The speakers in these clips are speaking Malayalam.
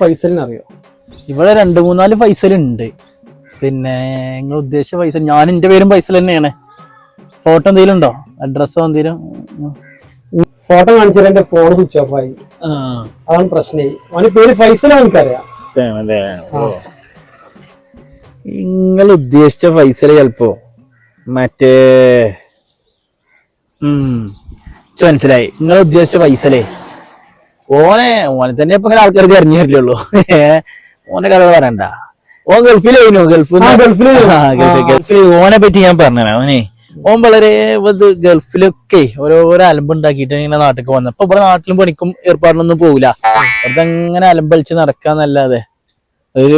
ഫൈസലിന് അറിയോ? ഇവിടെ 2-3-4 ഫൈസലുണ്ട്. പിന്നെ നിങ്ങൾ ഉദ്ദേശിച്ച ഫൈസൽ, ഞാൻ എന്റെ പേരും ഫൈസൽ തന്നെയാണ്. ഫോട്ടോ എന്തെങ്കിലും ഉണ്ടോ? അഡ്രസ്സോ എന്തെങ്കിലും? ഫോട്ടോ കാണിച്ചാൽ എന്റെ ഫോൺ സ്വിച്ച് ഓഫ് ആയി. അതാണ് പ്രശ്നമായി. അവന്റെ പേര് ഫൈസലാണ് എനിക്കറിയാം. നിങ്ങൾ ഉദ്ദേശിച്ച ഫൈസൽ ചിലപ്പോ മറ്റേ മനസ്സിലായി. നിങ്ങൾ ഉദ്ദേശിച്ച ഫൈസലേ ഓനെ തന്നെ ഇപ്പൊ ഇങ്ങനെ ആൾക്കാർക്ക് അറിഞ്ഞു തരില്ലുള്ളൂ. ഓന്റെ കഥ പറയണ്ട. ഓൻ ഗൾഫിലായിരുന്നു. ഗൾഫിൽ ഓനെ പറ്റി ഞാൻ പറഞ്ഞ അവനെ ഓൻ വളരെ ഗൾഫിലൊക്കെ ഓരോരോ അലമ്പുണ്ടാക്കിയിട്ട് ഇങ്ങനെ നാട്ടിലേക്ക് വന്നു. അപ്പൊ ഇവിടെ നാട്ടിലും പണിക്കും ഏർപ്പാടിനൊന്നും പോകില്ല. അതങ്ങനെ അലമ്പളിച്ച് നടക്കാന്നല്ലാതെ ഒരു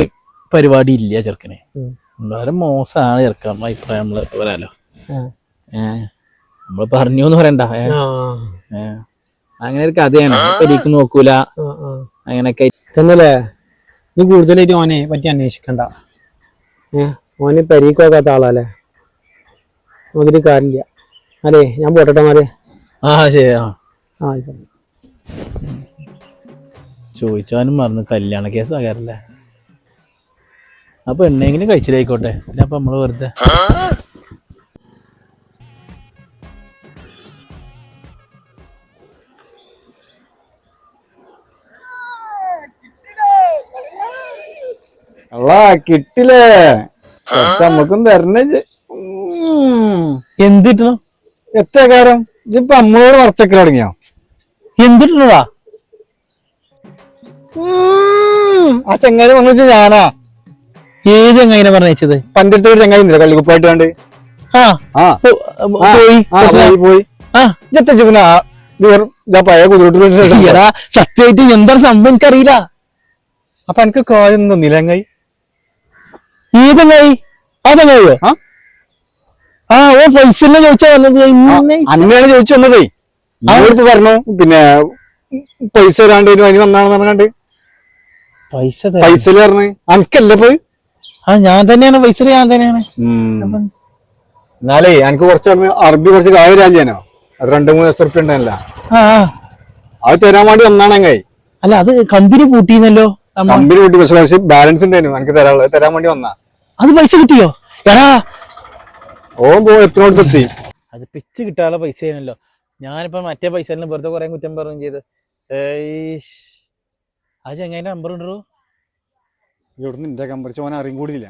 പരിപാടി ഇല്ല ചെറുക്കന്. വളരെ മോശമാണ് ചെറുക്കൻ അഭിപ്രായം. നമ്മള് പറയാലോ. നമ്മള് പറഞ്ഞൂന്ന് പറയണ്ട. അങ്ങനെ ഒരു കഥയാണ്. പരീക്ക് നോക്കൂല അങ്ങനൊക്കെ തന്നല്ലേ. നീ കൂടുതലായിട്ട് ഓനെ പറ്റി അന്വേഷിക്കണ്ട. ഓന് പരീക്ക് നോക്കാത്ത ആളല്ലേ. അതിന് കാര്യമില്ല. അല്ലേ, ഞാൻ പോട്ടെ മാരെ. ശരി. ചോദിച്ചാനും മറന്നു. കല്യാണ കേസ് ആകാറില്ലേ? അപ്പൊ എണ്ണെങ്കിലും കഴിച്ചില്ലായിക്കോട്ടെ. പിന്നെ അപ്പൊ നമ്മള് വെറുതെ കിട്ടില്ലേ? നമ്മക്കും തരണേ. എന്തിട്ടണം? എത്ര കാരം ഇപ്പൊ അമ്മയോട് മറച്ചക്കൽ തുടങ്ങിയോ? എന്തിട്ടണതാ? ആ ചങ്ങാതി വന്നിച്ച് ഞാനാ. ഏത് ചങ്ങായിനെ പറഞ്ഞത്? പണ്ടത്തെ ഒരു ചങ്ങായി ഇല്ല കള്ളിക്കുപ്പായിട്ട് കണ്ട്. പോയി പഴയ കുതിരട്ടിൽ സത്യമായിട്ട് എന്താ സംഭവം എനിക്കറിയില്ല. അപ്പൊ എനിക്ക് കാര്യം തന്നില്ല ചങ്ങായി. ഈ ചങ്ങായി ആ ചങ്ങായിയോ? ഓ ഫൈസലിനെ ചോദിച്ചാ വന്നത്. അന്നയാണ് ചോദിച്ചു വന്നതേ. അവരിപ്പോ പറഞ്ഞു പിന്നെ പൈസ തരാണ്ട് അതിന് വന്നാണെന്ന് പറഞ്ഞാണ്ട് ഫൈസല് പറഞ്ഞു. അനക്കല്ലേ പോയി? ഞാൻ തന്നെയാണ് ഫൈസല്. ഞാൻ തന്നെയാണ്. എന്നാലേ എനിക്ക് കുറച്ച് അറബി കുറച്ച് കാര്യം രാജ്യാനോ. അത് 2-3 ലക്ഷം റുപ്യ ഉണ്ടല്ല. അത് തരാൻ വേണ്ടി വന്നാണെങ്കി. അല്ല, അത് കമ്പനി പൂട്ടിന്നല്ലോ. കമ്പനി പൂട്ടി. പക്ഷെ ബാലൻസ് ഉണ്ടായിരുന്നു എനിക്ക് തരാനുള്ളത്. തരാൻ വേണ്ടി വന്നാ. അത് പൈസ കിട്ടിയോ? എടാ ഓൻ എത്രയോടത്തെത്തി. അത് പിച്ച് കിട്ടാനുള്ള പൈസ ആണല്ലോ. ഞാനിപ്പോ മറ്റേ പൈസ വെറുതെ കുറെ കുറ്റം പറഞ്ഞു ചെയ്ത്. ആ ചങ്ങായിന്റെ നമ്പർ ഉണ്ടോ? ഇവിടുന്ന് എന്റെ കമ്പറിച്ച് ഓൻ അറിയും കൂടിയില്ല.